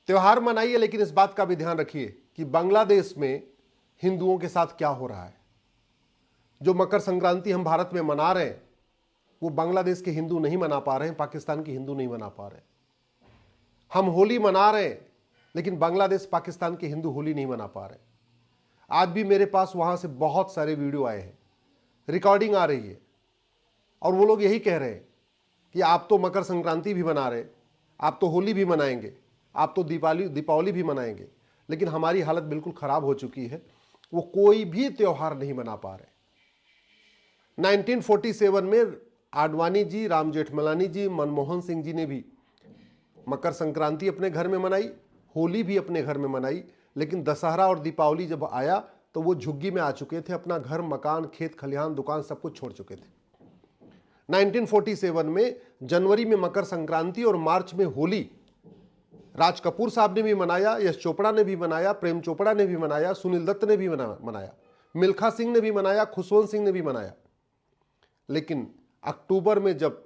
त्योहार मनाइए, लेकिन इस बात का भी ध्यान रखिए कि बांग्लादेश में हिंदुओं के साथ क्या हो रहा है। जो मकर संक्रांति हम भारत में मना रहे हैं वो बांग्लादेश के हिंदू नहीं मना पा रहे हैं, पाकिस्तान के हिंदू नहीं मना पा रहे हैं। हम होली मना रहे हैं लेकिन बांग्लादेश पाकिस्तान के हिंदू होली नहीं मना पा रहे। आज भी मेरे पास वहां से बहुत सारे वीडियो आए हैं, रिकॉर्डिंग आ रही है, और वो लोग यही कह रहे हैं कि आप तो मकर संक्रांति भी मना रहे, आप तो होली भी मनाएंगे, आप तो दीपावली भी मनाएंगे, लेकिन हमारी हालत बिल्कुल खराब हो चुकी है, वो कोई भी त्योहार नहीं मना पा रहे। 1947 में आडवाणी जी, राम जेठमलानी जी, मनमोहन सिंह जी ने भी मकर संक्रांति अपने घर में मनाई, होली भी अपने घर में मनाई, लेकिन दशहरा और दीपावली जब आया तो वो झुग्गी में आ चुके थे, अपना घर, मकान, खेत खलिहान, दुकान सब कुछ छोड़ चुके थे। 1947 में जनवरी में मकर संक्रांति और मार्च में होली राज कपूर साहब ने भी मनाया, यश चोपड़ा ने भी मनाया, प्रेम चोपड़ा ने भी मनाया, सुनील दत्त ने भी मनाया, मिल्खा सिंह ने भी मनाया, खुशवंत सिंह ने भी मनाया। लेकिन अक्टूबर में जब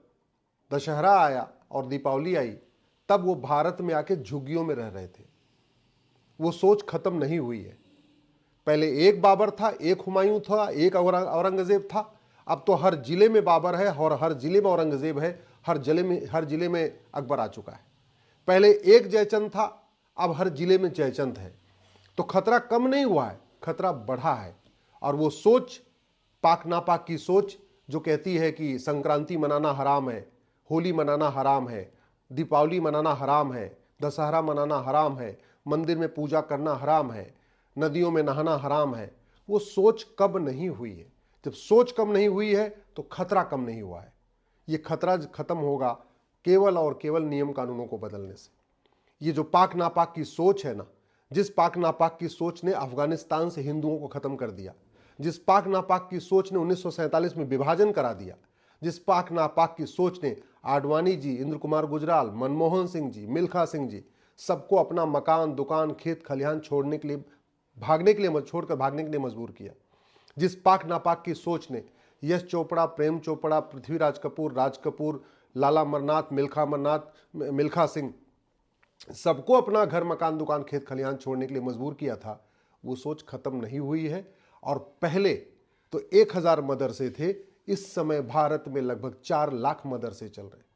दशहरा आया और दीपावली आई तब वो भारत में आके झुग्गियों में रह रहे थे। वो सोच खत्म नहीं हुई है। पहले एक बाबर था, एक हुमायूं था, एक औरंगजेब था, अब तो हर जिले में बाबर है और हर जिले में औरंगजेब है, हर जिले में अकबर आ चुका है। पहले एक जयचंद था, अब हर जिले में जयचंद है। तो खतरा कम नहीं हुआ है, खतरा बढ़ा है। और वो सोच, पाक नापाक की सोच जो कहती है कि संक्रांति मनाना हराम है, होली मनाना हराम है, दीपावली मनाना हराम है, दशहरा मनाना हराम है, मंदिर में पूजा करना हराम है, नदियों में नहाना हराम है, वो सोच कब नहीं हुई है। जब सोच कम नहीं हुई है तो खतरा कम नहीं हुआ है। ये खतरा खत्म होगा केवल और केवल नियम कानूनों को बदलने से। ये जो पाक नापाक की सोच है ना, जिस पाक नापाक की सोच ने अफगानिस्तान से हिंदुओं को खत्म कर दिया, जिस पाक नापाक की सोच ने 1947 में विभाजन करा दिया, जिस पाक नापाक की सोच ने आडवाणी जी, इंद्र कुमार गुजराल, मनमोहन सिंह जी, मिल्खा सिंह जी सबको अपना मकान, दुकान, खेत खलिहान छोड़कर भागने के लिए मजबूर किया, जिस पाक नापाक की सोच ने यश चोपड़ा, प्रेम चोपड़ा, पृथ्वीराज कपूर, राज कपूर, लाला अमरनाथ, मिल्खा सिंह सबको अपना घर, मकान, दुकान, खेत खलिहान छोड़ने के लिए मजबूर किया था, वो सोच खत्म नहीं हुई है। और पहले तो 1000 मदरसे थे, इस समय भारत में लगभग 4 लाख मदरसे चल रहे हैं।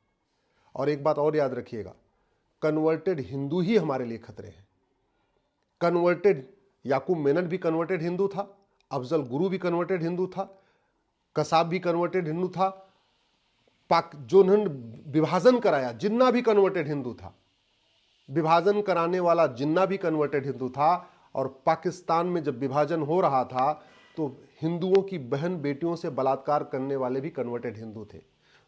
और एक बात और याद रखिएगा, कन्वर्टेड हिंदू ही हमारे लिए खतरे हैं। कन्वर्टेड याकूब मेनन भी कन्वर्टेड हिंदू था, अफजल गुरु भी कन्वर्टेड हिंदू था, कसाब भी कन्वर्टेड हिंदू था, जो उन्होंने विभाजन कराया जिन्ना भी कन्वर्टेड हिंदू था, विभाजन कराने वाला जिन्ना भी कन्वर्टेड हिंदू था। और पाकिस्तान में जब विभाजन हो रहा था तो हिंदुओं की बहन बेटियों से बलात्कार करने वाले भी कन्वर्टेड हिंदू थे।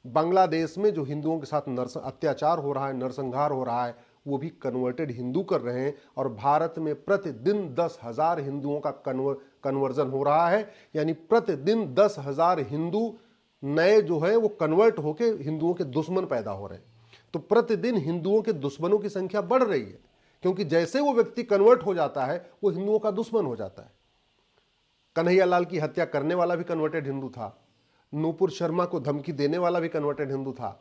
बांग्लादेश में जो हिंदुओं के साथ अत्याचार हो रहा है, नरसंहार हो रहा है, वो भी कन्वर्टेड हिंदू कर रहे हैं। और भारत में प्रतिदिन 10,000 हिंदुओं का कन्वर्जन हो रहा है, यानी प्रतिदिन 10,000 हिंदू नए जो है वो कन्वर्ट होके हिंदुओं के दुश्मन पैदा हो रहे हैं। तो प्रतिदिन हिंदुओं के दुश्मनों की संख्या बढ़ रही है, क्योंकि जैसे वो व्यक्ति कन्वर्ट हो जाता है वो हिंदुओं का दुश्मन हो जाता है। कन्हैयालाल की हत्या करने वाला भी कन्वर्टेड हिंदू था, नूपुर शर्मा को धमकी देने वाला भी कन्वर्टेड हिंदू था,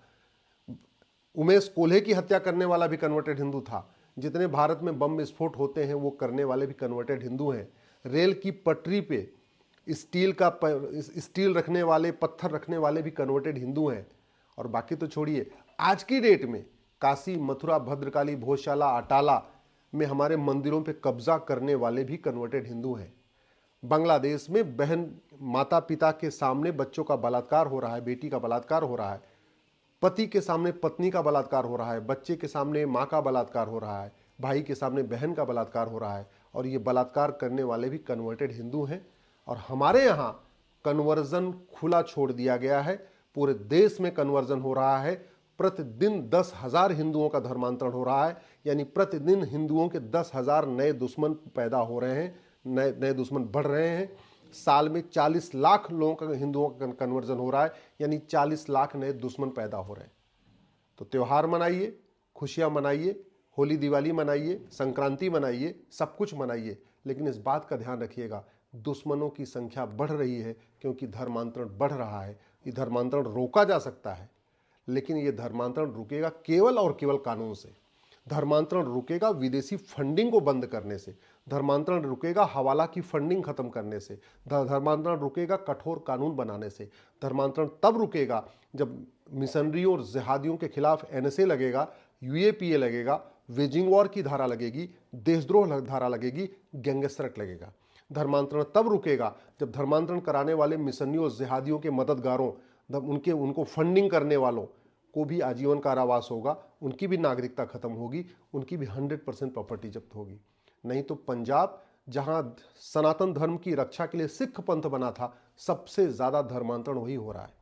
उमेश कोल्हे की हत्या करने वाला भी कन्वर्टेड हिंदू था, जितने भारत में बम विस्फोट होते हैं वो करने वाले भी कन्वर्टेड हिंदू हैं। रेल की पटरी पे स्टील रखने वाले, पत्थर रखने वाले भी कन्वर्टेड हिंदू हैं। और बाकी तो छोड़िए, आज की डेट में काशी, मथुरा, भद्रकाली, भोजशाला, अटाला में हमारे मंदिरों पे कब्जा करने वाले भी कन्वर्टेड हिंदू हैं। बांग्लादेश में बहन, माता पिता के सामने बच्चों का बलात्कार हो रहा है, बेटी का बलात्कार हो रहा है, पति के सामने पत्नी का बलात्कार हो रहा है, बच्चे के सामने माँ का बलात्कार हो रहा है, भाई के सामने बहन का बलात्कार हो रहा है। और ये बलात्कार करने वाले भी कन्वर्टेड हिंदू हैं। और हमारे यहाँ कन्वर्जन खुला छोड़ दिया गया है, पूरे देश में कन्वर्जन हो रहा है। प्रतिदिन 10,000 हिंदुओं का धर्मांतरण हो रहा है, यानी प्रतिदिन हिंदुओं के 10,000 नए दुश्मन पैदा हो रहे हैं, नए दुश्मन बढ़ रहे हैं। साल में 40 लाख लोगों का, हिंदुओं का कन्वर्जन हो रहा है, यानी 40 लाख नए दुश्मन पैदा हो रहे हैं। तो त्यौहार मनाइए, खुशियां मनाइए, होली दिवाली मनाइए, संक्रांति मनाइए, सब कुछ मनाइए, लेकिन इस बात का ध्यान रखिएगा, दुश्मनों की संख्या बढ़ रही है, क्योंकि धर्मांतरण बढ़ रहा है। ये धर्मांतरण रोका जा सकता है, लेकिन ये धर्मांतरण रुकेगा केवल और केवल कानून से। धर्मांतरण रुकेगा विदेशी फंडिंग को बंद करने से, धर्मांतरण रुकेगा हवाला की फंडिंग खत्म करने से, धर्मांतरण रुकेगा कठोर कानून बनाने से, धर्मांतरण तब रुकेगा जब मिशनरियों और जिहादियों के खिलाफ एनएसए लगेगा, यूएपीए लगेगा, वेजिंग वॉर की धारा लगेगी, देशद्रोह धारा लगेगी, गैंगस्टर एक्ट लगेगा। धर्मांतरण तब रुकेगा जब धर्मांतरण कराने वाले मिशनरियों और जिहादियों के मददगारों, उनको फंडिंग करने वालों को भी आजीवन कारावास होगा, उनकी भी नागरिकता खत्म होगी, उनकी भी 100% प्रॉपर्टी जब्त होगी। नहीं तो पंजाब, जहां सनातन धर्म की रक्षा के लिए सिख पंथ बना था, सबसे ज्यादा धर्मांतरण वही हो रहा है।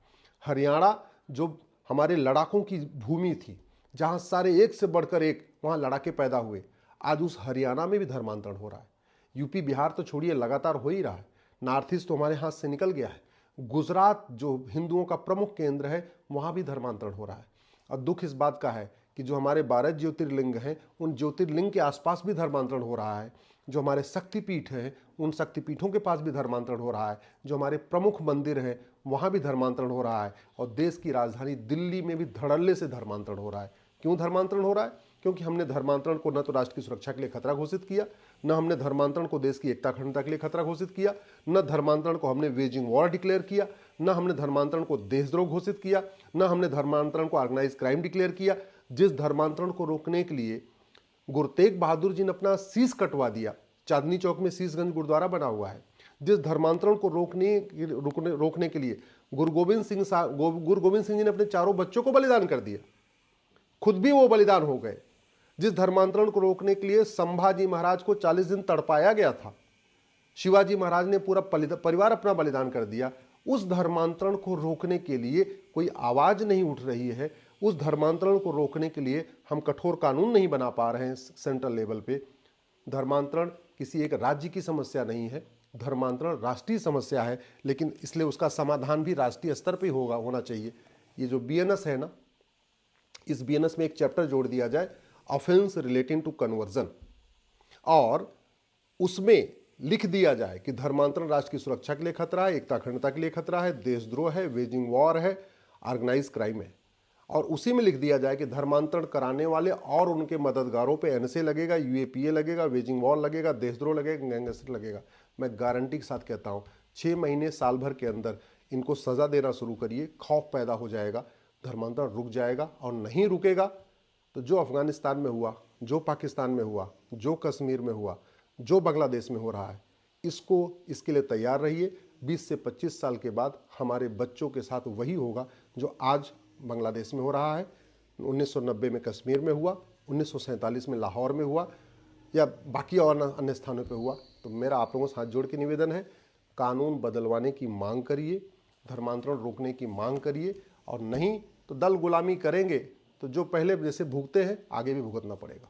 हरियाणा, जो हमारे लड़ाकों की भूमि थी, जहां सारे एक से बढ़कर एक वहां लड़ाके पैदा हुए, आज उस हरियाणा में भी धर्मांतरण हो रहा है। यूपी बिहार तो छोड़िए, लगातार हो ही रहा है। नॉर्थ ईस्ट तो हमारे हाथ से निकल गया है। गुजरात, जो हिंदुओं का प्रमुख केंद्र है, वहां भी धर्मांतरण हो रहा है। और दुख इस बात का है कि जो हमारे 12 ज्योतिर्लिंग हैं, उन ज्योतिर्लिंग के आसपास भी धर्मांतरण हो रहा है। जो हमारे शक्तिपीठ हैं, उन शक्तिपीठों के पास भी धर्मांतरण हो रहा है। जो हमारे प्रमुख मंदिर हैं, वहां भी धर्मांतरण हो रहा है। और देश की राजधानी दिल्ली में भी धड़ल्ले से धर्मांतरण हो रहा है। क्यों धर्मांतरण हो रहा है? क्योंकि हमने धर्मांतरण को न तो राष्ट्र की सुरक्षा के लिए खतरा घोषित किया, न हमने धर्मांतरण को देश की एकता अखंडता के लिए खतरा घोषित किया, न धर्मांतरण को हमने वेजिंग वॉर डिक्लेयर किया, न हमने धर्मांतरण को देशद्रोह घोषित किया, न हमने धर्मांतरण को ऑर्गेनाइज क्राइम डिक्लेयर किया। जिस धर्मांतरण को रोकने के लिए गुरु तेग बहादुर जी ने अपना शीश कटवा दिया, चांदनी चौक में शीशगंज गुरुद्वारा बना हुआ है। जिस धर्मांतरण को रोकने के लिए गुरु गोविंद सिंह जी ने अपने चारों बच्चों को बलिदान कर दिया, खुद भी वो बलिदान हो गए। जिस धर्मांतरण को रोकने के लिए संभाजी महाराज को 40 दिन तड़पाया गया था, शिवाजी महाराज ने पूरा परिवार अपना बलिदान कर दिया। उस धर्मांतरण को रोकने के लिए कोई आवाज नहीं उठ रही है। उस धर्मांतरण को रोकने के लिए हम कठोर कानून नहीं बना पा रहे हैं सेंट्रल लेवल पे। धर्मांतरण किसी एक राज्य की समस्या नहीं है, धर्मांतरण राष्ट्रीय समस्या है, लेकिन इसलिए उसका समाधान भी राष्ट्रीय स्तर पे होना चाहिए। ये जो बीएनएस है ना, इस बीएनएस में एक चैप्टर जोड़ दिया जाए, ऑफेंस रिलेटिंग टू कन्वर्जन, और उसमें लिख दिया जाए कि धर्मांतरण राष्ट्र की सुरक्षा के लिए खतरा है, एकता अखंडता के लिए खतरा है, देशद्रोह है, वेजिंग वॉर है, ऑर्गेनाइज क्राइम है। और उसी में लिख दिया जाए कि धर्मांतरण कराने वाले और उनके मददगारों पे एनएसए लगेगा, यूएपीए लगेगा, वेजिंग वॉर लगेगा, देशद्रोह लगेगा, गैंगस्टर लगेगा। मैं गारंटी के साथ कहता हूं, 6 महीने साल भर के अंदर इनको सजा देना शुरू करिए, खौफ पैदा हो जाएगा, धर्मांतरण रुक जाएगा। और नहीं रुकेगा तो जो अफगानिस्तान में हुआ, जो पाकिस्तान में हुआ, जो कश्मीर में हुआ, जो बांग्लादेश में हो रहा है, इसके लिए तैयार रहिए। 20 से 25 साल के बाद हमारे बच्चों के साथ वही होगा जो आज बांग्लादेश में हो रहा है, 1990 में कश्मीर में हुआ, 1947 में लाहौर में हुआ, या बाकी और अन्य स्थानों पे हुआ। तो मेरा आप लोगों से हाथ जोड़ के निवेदन है, कानून बदलवाने की मांग करिए, धर्मांतरण रोकने की मांग करिए। और नहीं तो दल गुलामी करेंगे तो जो पहले जैसे भुगते हैं आगे भी भुगतना पड़ेगा।